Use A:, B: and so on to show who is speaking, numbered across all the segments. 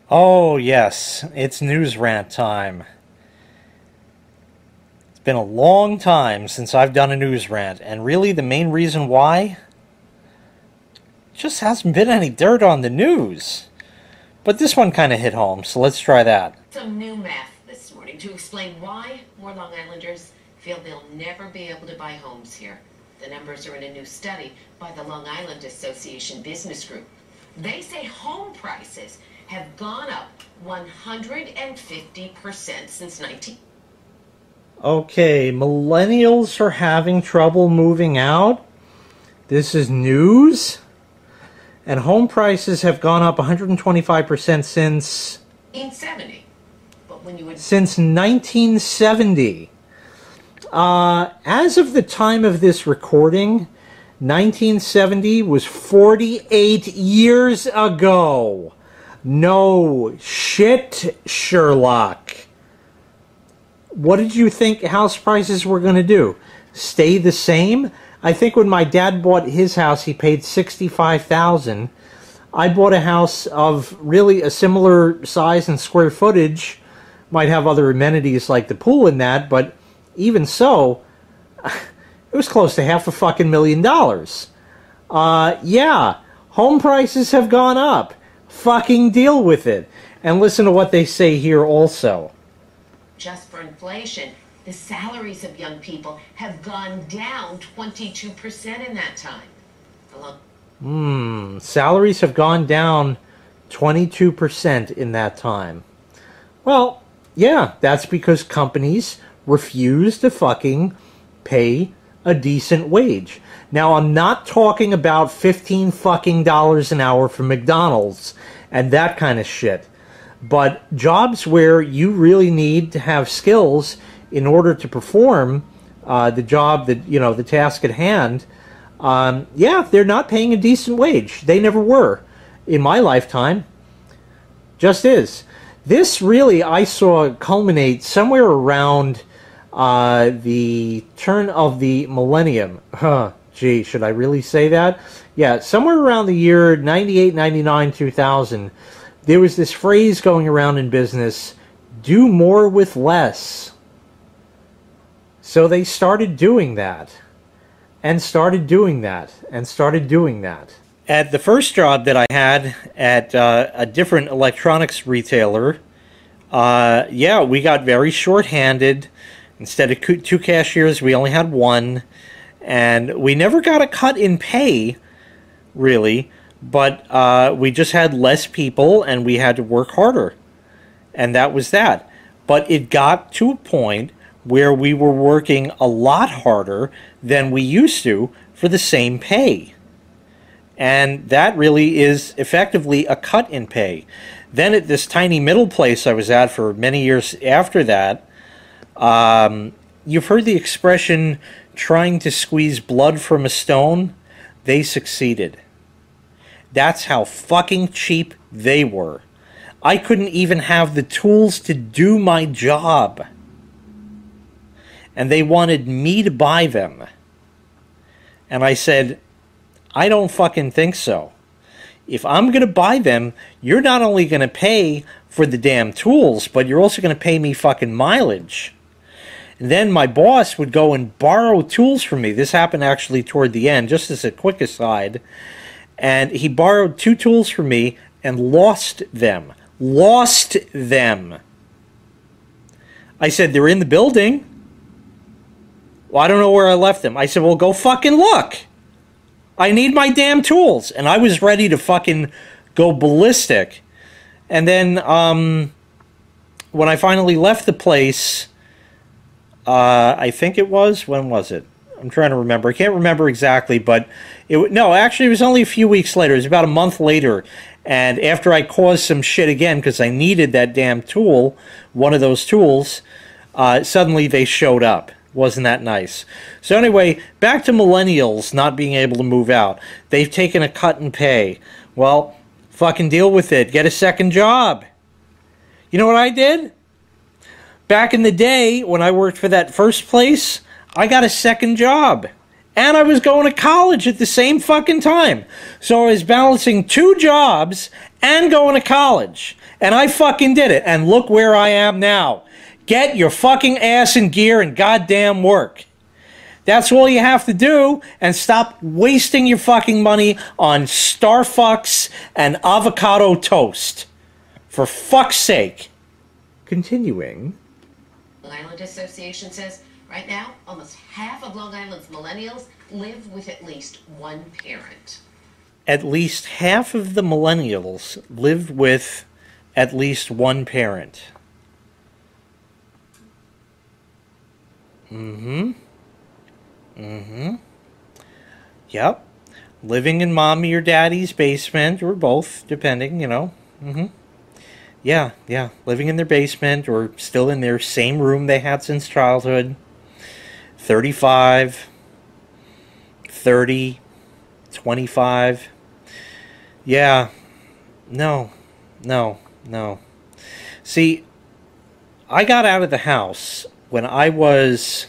A: Oh, yes, it's news rant time. It's been a long time since I've done a news rant, and really the main reason why? Just hasn't been any dirt on the news. But this one kind of hit home, so let's try that.
B: Some new math this morning to explain why more Long Islanders feel they'll never be able to buy homes here. The numbers are in a new study by the Long Island Association Business Group. They say home prices have gone up 150% since 19...
A: Okay, millennials are having trouble moving out? This is news? And home prices have gone up 125% since...
B: 1970. But when you would...
A: Since 1970. As of the time of this recording, 1970 was 48 years ago. No shit, Sherlock. What did you think house prices were going to do? Stay the same? I think when my dad bought his house, he paid $65,000. I bought a house of really a similar size and square footage. Might have other amenities like the pool in that, but even so, it was close to $500,000. Yeah, home prices have gone up. Fucking deal with it. And listen to what they say here also.
B: Just for inflation, the salaries of young people have gone down 22% in that time.
A: Salaries have gone down 22% in that time. Well, yeah, that's because companies refuse to fucking pay a decent wage. Now, I'm not talking about $15 fucking an hour for McDonald's and that kind of shit. But jobs where you really need to have skills in order to perform the job that, you know, the task at hand, yeah, they're not paying a decent wage. They never were in my lifetime. Just is. This really I saw culminate somewhere around the turn of the millennium. Gee, should I really say that? Yeah, somewhere around the year 98, 99, 2000, there was this phrase going around in business, do more with less. So they started doing that, and started doing that, and started doing that. At the first job that I had at a different electronics retailer, yeah, we got very short-handed. Instead of two cashiers, we only had one. And we never got a cut in pay, really. But we just had less people, and we had to work harder. And that was that. But it got to a point where we were working a lot harder than we used to for the same pay. And that really is effectively a cut in pay. Then at this tiny middle place I was at for many years after that, you've heard the expression, trying to squeeze blood from a stone? They succeeded. That's how fucking cheap they were. I couldn't even have the tools to do my job. And they wanted me to buy them. And I said, I don't fucking think so. If I'm going to buy them, you're not only going to pay for the damn tools, but you're also going to pay me fucking mileage. And then my boss would go and borrow tools from me. This happened actually toward the end, just as a quick aside. And he borrowed 2 tools from me and lost them. Lost them. I said, they're in the building. Well, I don't know where I left them. I said, well, go fucking look. I need my damn tools. And I was ready to fucking go ballistic. And then when I finally left the place, I think it was, when was it? I'm trying to remember. I can't remember exactly, but no, actually it was only a few weeks later. It was about a month later. And after I caused some shit again because I needed that damn tool, one of those tools, suddenly they showed up. Wasn't that nice? So anyway, back to millennials not being able to move out. They've taken a cut in pay. Well, fucking deal with it. Get a second job. You know what I did? Back in the day, when I worked for that first place, I got a second job. And I was going to college at the same fucking time. So I was balancing 2 jobs and going to college. And I fucking did it. And look where I am now. Get your fucking ass in gear and goddamn work. That's all you have to do, and stop wasting your fucking money on Starfucks and avocado toast. For fuck's sake. Continuing.
B: Long Island Association says right now, almost half of Long Island's millennials live with at least one parent.
A: At least half of the millennials live with at least one parent. Yep. Living in mommy or daddy's basement, or both, depending, you know. Yeah. Living in their basement, or still in their same room they had since childhood. 35, 30, 25. Yeah. No. See, I got out of the house when I was,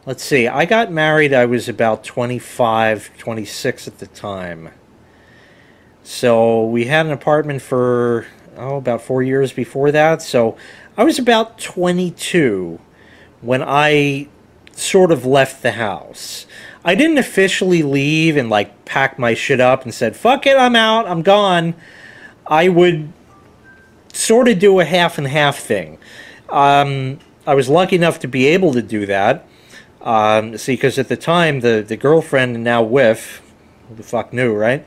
A: let's see, I got married, I was about 25, 26 at the time. So we had an apartment for, about 4 years before that. So I was about 22 when I sort of left the house. I didn't officially leave and like pack my shit up and said, fuck it, I'm out, I'm gone. I would sort of do a half and half thing. I was lucky enough to be able to do that. See, because at the time, the girlfriend and now wife, who the fuck knew, right?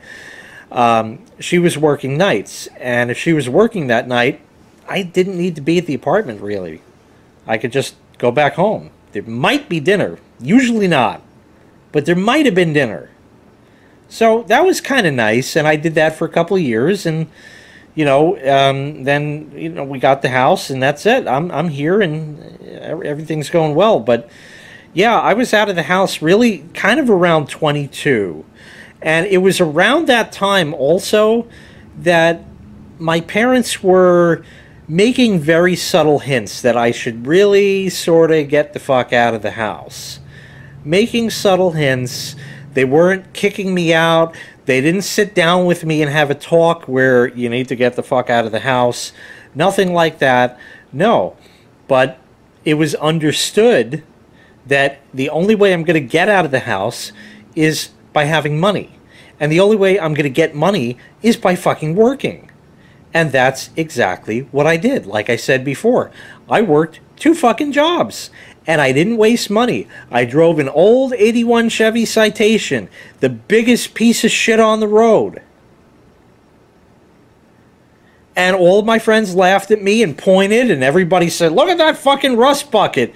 A: She was working nights. And if she was working that night, I didn't need to be at the apartment, really. I could just go back home. There might be dinner. Usually not. But there might have been dinner. So that was kind of nice. And I did that for a couple of years. And, you know, then, you know, we got the house and that's it. I'm here and everything's going well. But, yeah, I was out of the house really kind of around 22. And it was around that time also that my parents were making very subtle hints that I should really sort of get the fuck out of the house. Making subtle hints. They weren't kicking me out. They didn't sit down with me and have a talk where you need to get the fuck out of the house. Nothing like that. No. But it was understood that the only way I'm going to get out of the house is by having money. And the only way I'm going to get money is by fucking working. And that's exactly what I did. Like I said before, I worked 2 fucking jobs. And I didn't waste money. I drove an old 81 Chevy Citation, the biggest piece of shit on the road. And all of my friends laughed at me and pointed, and everybody said, look at that fucking rust bucket.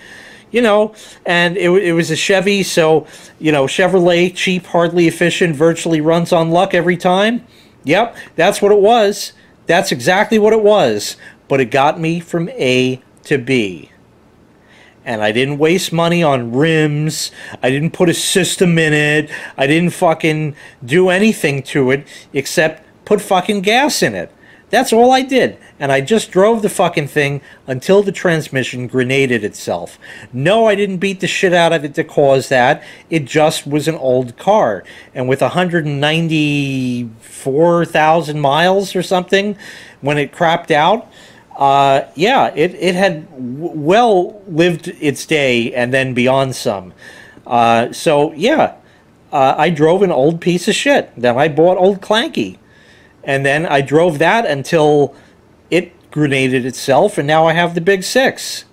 A: You know, and it was a Chevy, so, you know, Chevrolet, cheap, hardly efficient, virtually runs on luck every time. Yep, that's what it was. That's exactly what it was. But it got me from A to B. And I didn't waste money on rims. I didn't put a system in it. I didn't fucking do anything to it except put fucking gas in it. That's all I did. And I just drove the fucking thing until the transmission grenaded itself. No, I didn't beat the shit out of it to cause that. It just was an old car. And with 194,000 miles or something, when it crapped out, yeah, it had well lived its day and then beyond some. So, yeah, I drove an old piece of shit. Then I bought Old Clanky. And then I drove that until it grenaded itself, and now I have the Big 6.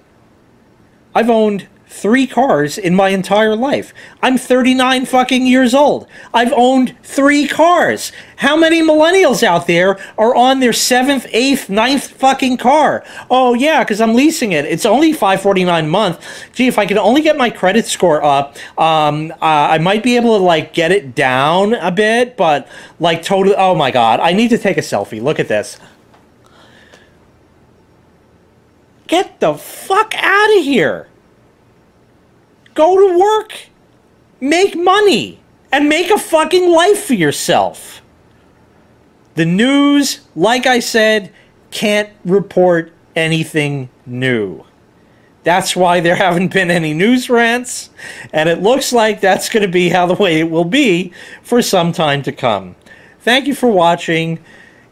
A: I've owned 3 cars in my entire life. I'm 39 fucking years old. I've owned 3 cars. How many millennials out there are on their 7th, 8th, 9th fucking car? Oh, yeah, because I'm leasing it. It's only $549 a month. Gee, if I could only get my credit score up, I might be able to, like, get it down a bit, but, like, totally, oh, my God. I need to take a selfie. Look at this. Get the fuck out of here. Go to work, make money, and make a fucking life for yourself. The news, like I said, can't report anything new. That's why there haven't been any news rants, and it looks like that's going to be how the way it will be for some time to come. Thank you for watching.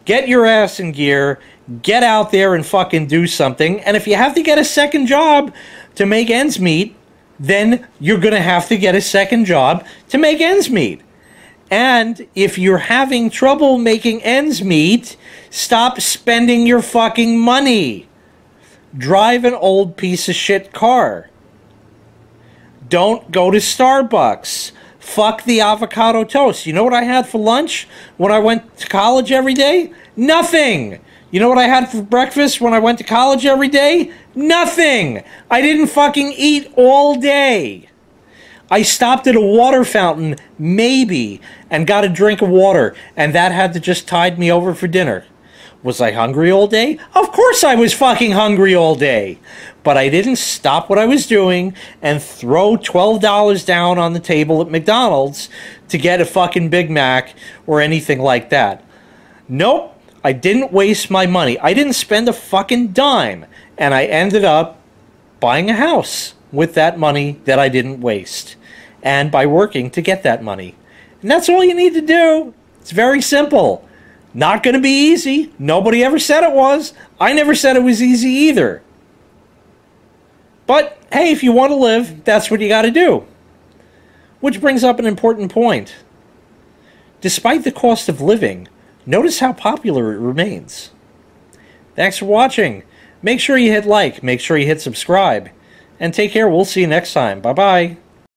A: Get your ass in gear. get out there and fucking do something. And if you have to get a second job to make ends meet, then you're going to have to get a second job to make ends meet. And if you're having trouble making ends meet, stop spending your fucking money. Drive an old piece of shit car. Don't go to Starbucks. Fuck the avocado toast. You know what I had for lunch when I went to college every day? Nothing. You know what I had for breakfast when I went to college every day? Nothing. I didn't fucking eat all day. I stopped at a water fountain, maybe, and got a drink of water, and that had to just tide me over for dinner. Was I hungry all day? Of course I was fucking hungry all day. But I didn't stop what I was doing and throw $12 down on the table at McDonald's to get a fucking Big Mac or anything like that. Nope. I didn't waste my money. I didn't spend a fucking dime. And I ended up buying a house with that money that I didn't waste. And by working to get that money. And that's all you need to do. It's very simple. Not going to be easy. Nobody ever said it was. I never said it was easy either. But, hey, if you want to live, that's what you got to do. Which brings up an important point. Despite the cost of living, notice how popular it remains. Thanks for watching. Make sure you hit like, make sure you hit subscribe, and take care. We'll see you next time. Bye-bye.